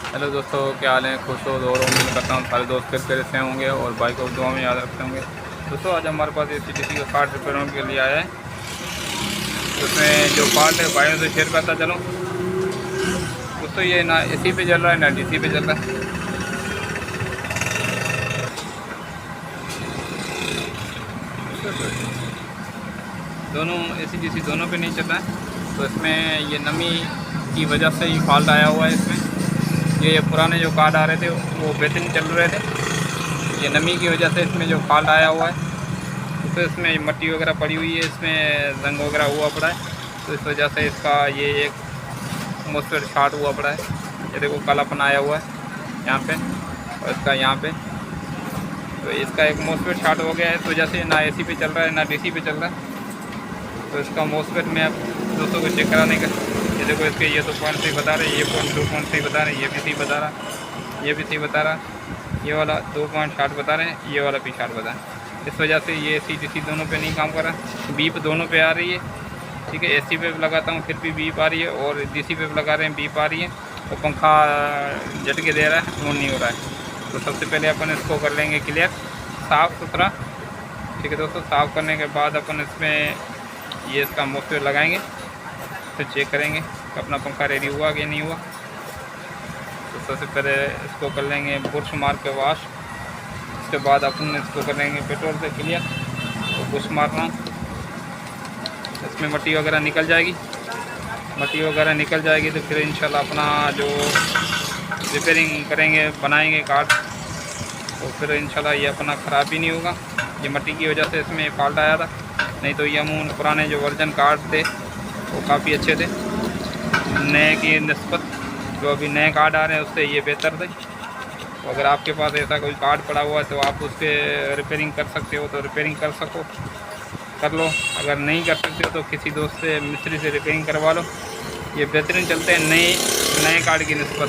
Hello दोस्तों, क्या हाल है? खुश हो और उम्मीद करता हूँ सारे दोस्त फिर से होंगे और भाई को दुआ में याद रखते होंगे। दोस्तों, आज हमारे पास ACDC का कार्ड रिपेयर होने के लिए आया है। उसमें जो पार्ट है भाइयों से शेयर करता चलो। दोस्तों, ये ना AC पे चल रहा है ना DC पे चल रहा है। दोनों ACDC दोनों पे नहीं चल रहा है। तो इसमें ये नमी की वजह से ही फॉल्ट आया हुआ है। इसमें ये पुराने जो कार्ड आ रहे थे वो बेहतरीन चल रहे थे। ये नमी की वजह से इसमें जो फॉल्ट आया हुआ है, तो इसमें मट्टी वगैरह पड़ी हुई है, इसमें जंग वगैरह हुआ पड़ा है। तो इस वजह से इसका ये एक मोस्फेट शॉर्ट हुआ पड़ा है। ये देखो कालापन आया हुआ है यहाँ पे और इसका यहाँ पे। तो इसका एक मोस्फेट शॉर्ट हो गया है। इस वजह से ना AC पे चल रहा है ना DC पे चल रहा है। तो इसका मोस्फेट में अब दोस्तों को चेक कराने का, ये देखो इसके ये तो पॉइंट सही बता रहे, ये पॉइंट 2 पॉइंट सही बता रहे, ये भी सही बता रहा, ये भी सही बता रहा, ये वाला 2 पॉइंट शॉर्ट बता रहे हैं, ये वाला भी शॉर्ट बता रहे हैं। इस वजह से ये ACDC दोनों पे नहीं काम कर रहा। बीप दोनों पे आ रही है, ठीक है। AC पे भी लगाता हूँ फिर भी बीप आ रही है और DC पे भी लगा रहे हैं बीप आ रही है। और पंखा झटके दे रहा है, ऑन नहीं हो रहा है। तो सबसे पहले अपन इसको कर लेंगे क्लियर, साफ़ सुथरा, ठीक है दोस्तों। साफ़ करने के बाद अपन इसमें ये इसका मोस्फेट लगाएंगे, फिर चेक करेंगे कि अपना पंखा रेडी हुआ कि नहीं हुआ। तो सबसे पहले इसको कर लेंगे बुश मार के वॉश। उसके बाद अपन इसको कर लेंगे पेट्रोल से क्लियर। तो बुश मारना, इसमें मट्टी वगैरह निकल जाएगी। मट्टी वगैरह निकल जाएगी तो फिर इंशाल्लाह अपना जो रिपेयरिंग करेंगे, बनाएंगे कार्ड, तो फिर इंशाल्लाह ये अपना ख़राब ही नहीं होगा। ये मट्टी की वजह से इसमें फॉल्ट आया था, नहीं तो ये अमून पुराने जो वर्जन कार्ड थे वो काफ़ी अच्छे थे। नए की निस्बत जो अभी नए कार्ड आ रहे हैं उससे ये बेहतर थे। तो अगर आपके पास ऐसा कोई कार्ड पड़ा हुआ है तो आप उसके रिपेयरिंग कर सकते हो, तो रिपेयरिंग कर लो। अगर नहीं कर सकते हो तो किसी दोस्त से, मिस्त्री से रिपेयरिंग करवा लो। ये बेहतरीन चलते हैं नए कार्ड की निस्बत,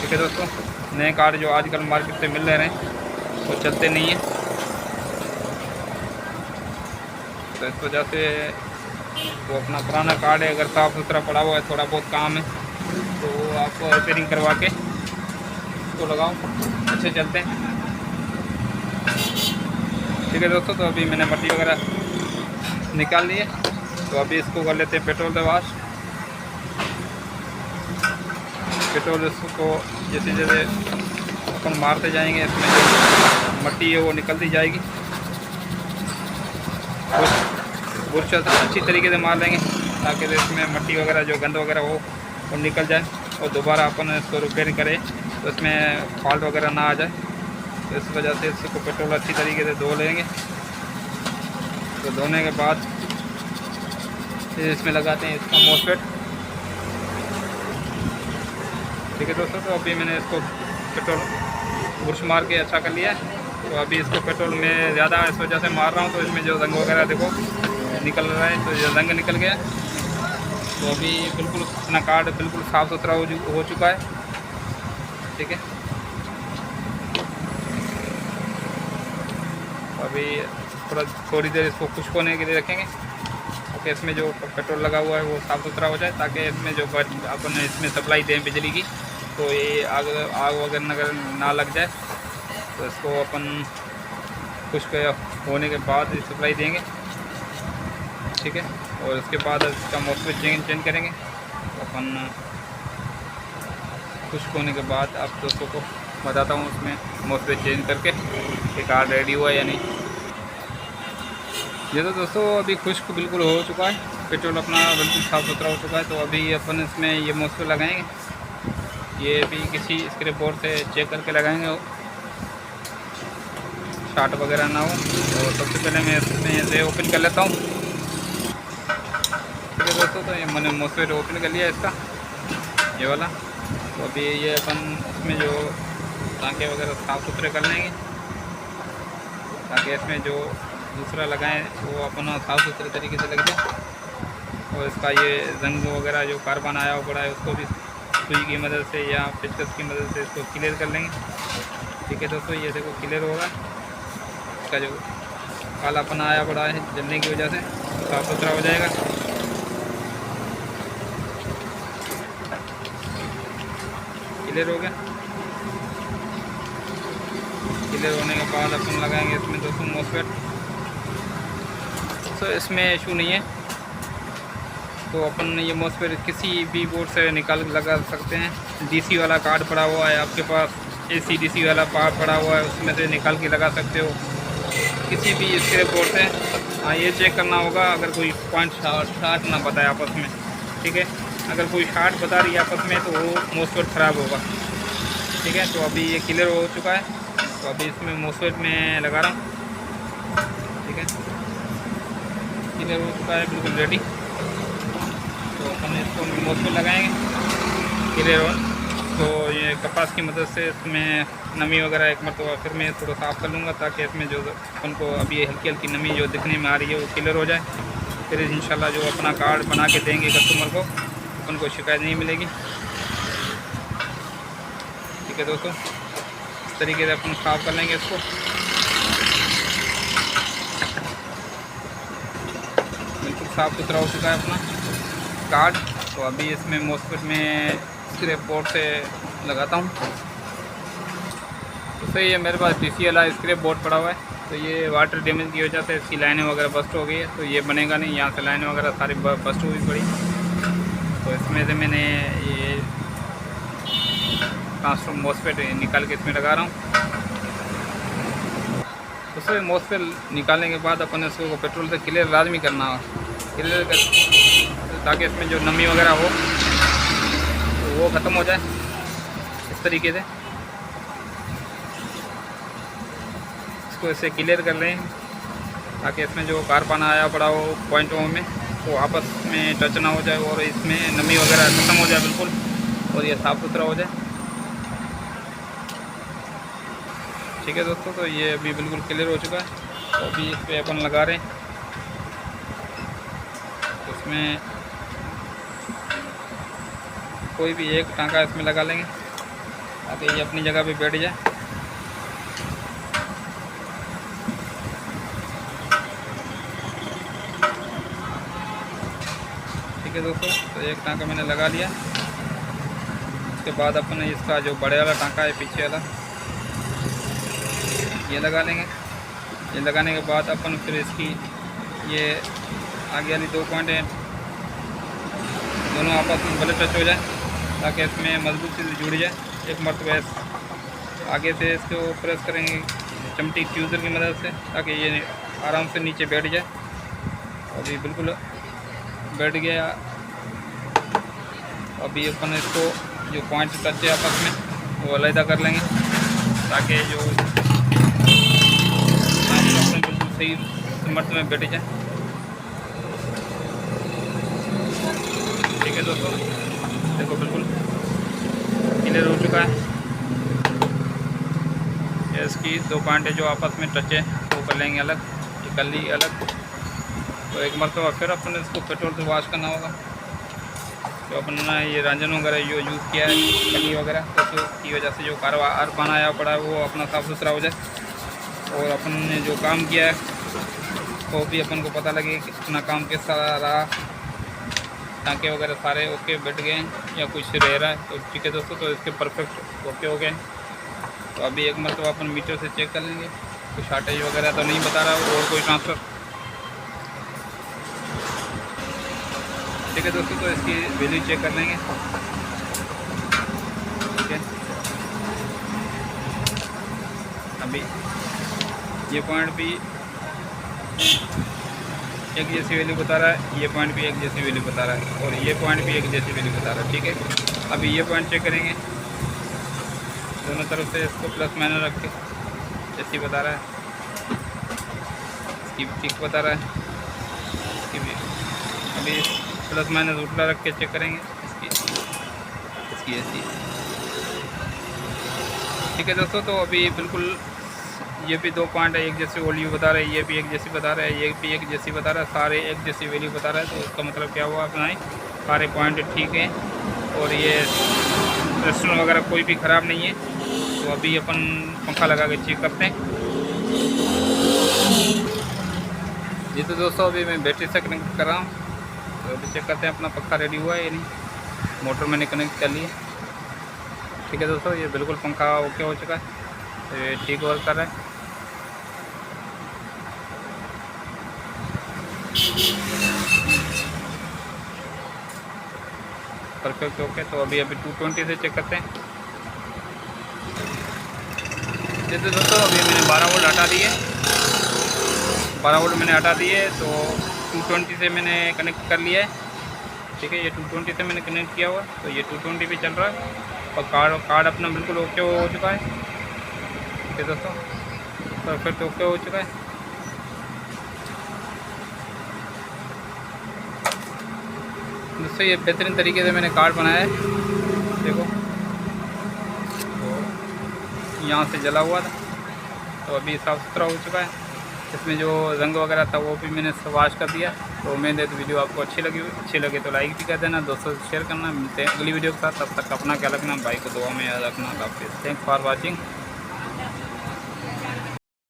ठीक है दोस्तों। नए कार्ड जो आजकल मार्केट से मिल रहे हैं वो चलते नहीं हैं। तो इस वजह से वो अपना पुराना कार्ड है, अगर साफ़ सुथरा पड़ा हुआ है, थोड़ा बहुत काम है, तो आप रिपेयरिंग करवा के इसको लगाओ, अच्छे चलते हैं, ठीक है दोस्तों। तो अभी मैंने मट्टी वगैरह निकाल ली है, तो अभी इसको कर लेते हैं पेट्रोल से वॉश। पेट्रोल इसको जैसे जैसे अपन मारते जाएंगे, इसमें जो मट्टी है वो निकलती जाएगी। बुरश अच्छी तरीके से मार लेंगे ताकि इसमें मट्टी वगैरह जो गंद वगैरह हो वो निकल जाए और दोबारा अपन इसको रिपेयर करें तो इसमें फॉल्ट वगैरह ना आ जाए। तो इस वजह से इसको पेट्रोल अच्छी तरीके से धो लेंगे। तो धोने के बाद फिर इसमें लगाते हैं इसका मोस्फेट, ठीक है दोस्तों। तो अभी मैंने इसको पेट्रोल बुरश मार के अच्छा कर लिया है। तो अभी इसको पेट्रोल में ज़्यादा इस वजह से मार रहा हूँ, तो इसमें जो रंग वगैरह देखो निकल रहा है, तो ये रंग निकल गया। तो अभी बिल्कुल अपना कार्ड बिल्कुल साफ़ सुथरा हो चुका है, ठीक है। अभी थोड़ी देर इसको खुश्क होने के लिए रखेंगे ताकि इसमें जो पेट्रोल लगा हुआ है वो साफ़ सुथरा हो जाए, ताकि इसमें जो अपन इसमें सप्लाई दें बिजली की, तो ये आग वगैरह ना लग जाए। तो इसको अपन खुश्क होने के बाद सप्लाई देंगे, ठीक है। और उसके बाद इसका मोस्फेट चेंज करेंगे। तो अपन खुश्क होने के बाद आप दोस्तों को बताता हूँ उसमें मोस्फेट चेंज करके कि कार्ड रेडी हुआ या नहीं। ये तो दोस्तों अभी खुश्क बिल्कुल हो चुका है, पेट्रोल अपना बिल्कुल साफ़ सुथरा हो चुका है। तो अभी अपन इसमें ये मोस्फेट लगाएंगे। ये भी किसी स्क्रैप बोर्ड से चेक करके लगाएंगे, शॉर्ट वगैरह ना हो। तो सबसे पहले मैं इसमें से ओपन कर लेता हूँ, ठीक है दोस्तों। तो ये मैंने मोस्फेट ओपन कर लिया इसका, ये वाला। तो अभी ये अपन इसमें जो टाँके वगैरह साफ़ सुथरे कर लेंगे ताकि इसमें जो दूसरा लगाएं वो अपना साफ़ सुथरे तरीके से लग जाए। और इसका ये जंग वगैरह जो कार्बन आया हुआ पड़ा है उसको भी सुई की मदद से या पेचकस की मदद से इसको क्लियर कर लेंगे, ठीक है दोस्तों। ये देखो क्लियर होगा, इसका जो कालापन आया पड़ा है जलने की वजह से साफ़ सुथरा हो जाएगा। क्लियर हो गया। क्लियर होने के बाद अपन लगाएंगे इसमें दोस्तों मॉसफेट। तो इसमें इशू नहीं है, तो अपन ये मॉसफेट किसी भी बोर्ड से निकाल लगा सकते हैं। डीसी वाला कार्ड पड़ा हुआ है आपके पास, एसी डीसी वाला पार्ट पड़ा हुआ है, उसमें से निकाल के लगा सकते हो किसी भी इसके बोर्ड से। हाँ, ये चेक करना होगा अगर कोई पॉइंट शार्ट ना बताए आपस में, ठीक है। अगर कोई शार्ट बता रही है आपस में तो वो मॉसफेट ख़राब होगा, ठीक है। तो अभी ये क्लियर हो चुका है, तो अभी इसमें मॉसफेट में लगा रहा हूँ, ठीक है। क्लियर हो चुका है, बिल्कुल रेडी। तो अपन इसको मॉसफेट लगाएंगे क्लियर हो। तो ये कपास की मदद से इसमें नमी वगैरह एक मरतबा फिर मैं थोड़ा साफ़ कर लूँगा, ताकि इसमें जो अपन को अभी हल्की हल्की नमी जो दिखने में आ रही है वो क्लियर हो जाए। फिर इंशाल्लाह जो अपना कार्ड बना के देंगे कस्टमर को, अपन को शिकायत नहीं मिलेगी, ठीक है दोस्तों। इस तरीके से अपन साफ़ कर लेंगे इसको, बिल्कुल साफ़ सुथरा हो चुका है अपना कार्ड। तो अभी इसमें मॉसफेट में स्क्रैप बोर्ड से लगाता हूँ। तो सही है, मेरे पास डीसी वाला स्क्रैप बोर्ड पड़ा हुआ है, तो ये वाटर डैमेज की वजह से इसकी लाइनें वगैरह बस्ट हो गई है, तो ये बनेगा नहीं। यहाँ से लाइनें वगैरह सारी बस्ट हुई पड़ी, तो इसमें से मैंने ये ट्रांसफॉर्म मॉसफेट निकाल के इसमें लगा रहा हूँ। तो सर मॉसफेट निकालने के बाद अपन इसको पेट्रोल से क्लियर लाजमी करना होगा, क्लियर कर, ताकि इसमें जो नमी वगैरह हो तो वो ख़त्म हो जाए। इस तरीके से इसको ऐसे क्लियर कर लें, ताकि इसमें जो कारखाना आया पड़ा हो पॉइंटों में वो आपस में टच ना हो जाए, और इसमें नमी वगैरह ख़त्म हो जाए बिल्कुल, और ये साफ़ सुथरा हो जाए, ठीक है दोस्तों। तो ये अभी बिल्कुल क्लियर हो चुका है, तो अभी इस पर अपन लगा रहे हैं। इसमें कोई भी एक टांका इसमें लगा लेंगे, ताकि ये अपनी जगह पे बैठ जाए। ठीक है दोस्तों, तो एक टांका मैंने लगा लिया। उसके बाद अपन इसका जो बड़े वाला टांका है पीछे वाला, ये लगा लेंगे। ये लगाने के बाद अपन फिर इसकी ये आगे वाली 2 पॉइंट हैं, दोनों आपस में भले टच हो जाए, ताकि इसमें मजबूती से जुड़ जाए। एक मरतबा आगे से इसको प्रेस करेंगे चमटी ट्यूज़र की मदद से, ताकि ये आराम से नीचे बैठ जाए। अभी बिल्कुल बैठ गया। अभी अपन इसको जो पॉइंट टच है आपस में वो अलग कर लेंगे, ताकि जो अपने बिल्कुल सही मर्द में बैठ जाए, ठीक है दोस्तों। देखो बिल्कुल क्लियर हो चुका है। इसकी 2 पॉइंट जो आपस में टच है वो कर लेंगे अलग, ये कर ली अलग। तो एक मरतबा फिर अपन इसको पेट्रोल से वॉश करना होगा। तो अपन ने ये रंजन वगैरह जो यूज़ किया है कली वगैरह, तो उसकी वजह से जो कारवार आया पड़ा है वो अपना साफ़ सुथरा हो जाए, और अपन ने जो काम किया है वो भी अपन को पता लगे कि अपना काम किस तरह रहा, टाँके वगैरह सारे ओके बैठ गए या कुछ रह रहा है, तो ठीक है दोस्तों। तो इसके परफेक्ट ओके हो गए। तो अभी एक मरतबा अपन मीटर से चेक कर लेंगे, कोई शार्टेज वगैरह तो नहीं बता रहा और कोई ट्रांसफ़र, ठीक है दोस्तों। तो इसकी वैल्यू चेक कर लेंगे, ठीक है। अभी ये पॉइंट भी एक जैसी वैल्यू बता रहा है, ये पॉइंट भी एक जैसी वैल्यू बता रहा है, और ये पॉइंट भी एक जैसी वैल्यू बता रहा है, ठीक है। अभी ये पॉइंट चेक करेंगे, दोनों तरफ से इसको प्लस माइनस रख के जैसी बता रहा है, इसकी भी ठीक बता रहा है, इसकी भी। अभी प्लस माइनस उल्टा रख के चेक करेंगे इसकी ऐसी, ठीक है दोस्तों। तो अभी बिल्कुल ये भी 2 पॉइंट है एक जैसी वैल्यू बता रहे हैं, ये भी एक जैसी बता रहा है, ये भी एक जैसी बता रहा है, सारे एक जैसी वैल्यू बता रहा है। तो उसका मतलब क्या हुआ अपना, सारे पॉइंट ठीक हैं, और ये रेस्टोरेंट वगैरह कोई भी ख़राब नहीं है। तो अभी अपन पंखा लगा के चेक करते हैं। जी तो दोस्तों अभी मैं बैटरी से कनेक्ट कर रहा हूँ, तो अभी चेक करते हैं अपना पंखा रेडी हुआ है या नहीं। मोटर मैंने कनेक्ट कर ली है, ठीक है दोस्तों, ये बिल्कुल पंखा ओके हो चुका है, तो ये ठीक वर्क कर रहा है। Perfect okay. तो अभी 220 से चेक करते हैं। जैसे दोस्तों अभी मैंने 12 वोल्ट हटा दिए, 12 वोल्ट मैंने हटा दिए, तो 220 से मैंने कनेक्ट कर लिया है। ठीक है, ये 220 से मैंने कनेक्ट किया हुआ, तो ये 220 पे चल रहा है और कार्ड अपना बिल्कुल ओके हो चुका है। ठीक है दोस्तों, परफेक्ट ओके हो चुका है। दोस्तों ये बेहतरीन तरीके से मैंने कार्ड बनाया है, देखो। तो यहाँ से जला हुआ था, तो अभी साफ़ सुथरा हो चुका है। इसमें जो रंग वगैरह था वो भी मैंने वॉश कर दिया। तो उम्मीद है तो वीडियो आपको अच्छी लगे तो लाइक भी कर देना, दोस्तों से शेयर करना। मिलते हैं अगली वीडियो के साथ, तब तक अपना ख्याल रखना, भाई को दुआ में याद रखना। Thanks for watching.